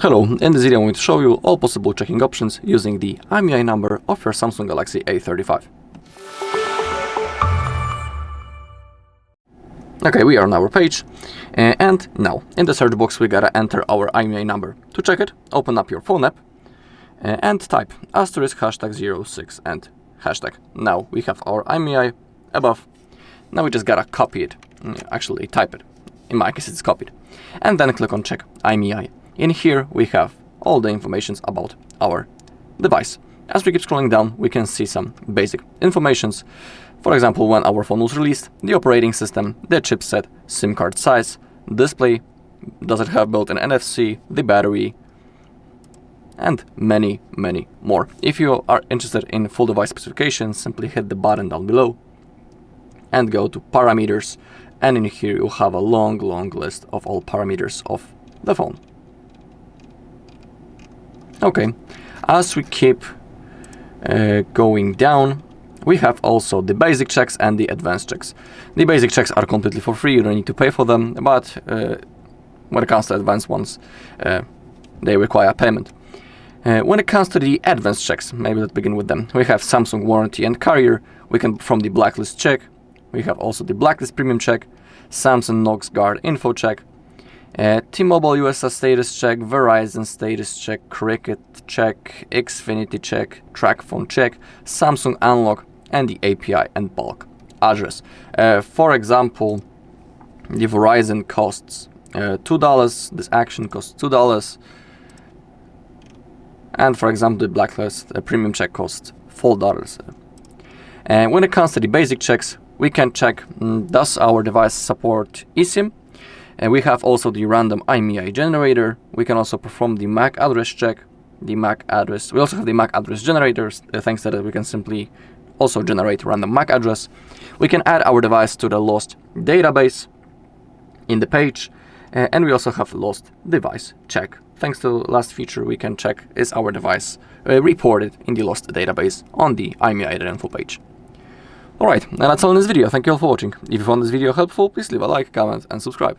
Hello, in this video I'm going to show you all possible checking options using the IMEI number of your Samsung Galaxy A35. Okay, we are on our page, and now in the search box we gotta enter our IMEI number. To check it, open up your phone app and type *#06 and hashtag. Now we have our IMEI above. Now we just gotta copy it, actually type it. In my case it's copied. And then click on check IMEI. In here we have all the information about our device. As we keep scrolling down, we can see some basic informations. For example, when our phone was released, the operating system, the chipset, SIM card size, display, does it have built-in NFC, the battery, and many more. If you are interested in full device specifications, simply hit the button down below and go to parameters, and in here you'll have a long list of all parameters of the phone. Okay, as we keep going down, we have also the basic checks and the advanced checks. The basic checks are completely for free, you don't need to pay for them, but when it comes to advanced ones, they require payment. When it comes to the advanced checks, maybe let's begin with them. We have Samsung warranty and carrier, we can perform the blacklist check, we have also the blacklist premium check, Samsung Knox Guard info check, T-Mobile USA status check, Verizon status check, Cricket check, Xfinity check, TrackPhone check, Samsung Unlock, and the API and bulk address. For example, the Verizon costs $2, this action costs $2, and for example the blacklist premium check costs $4. And when it comes to the basic checks, we can check does our device support eSIM. And we have also the random IMEI generator. We can also perform the MAC address check, we also have the MAC address generators, thanks to that we can simply also generate random MAC address. We can add our device to the lost database in the page, and we also have lost device check. Thanks to the last feature, we can check is our device reported in the lost database on the IMEI.info page. Alright, and that's all in this video. Thank you all for watching. If you found this video helpful, please leave a like, comment and subscribe.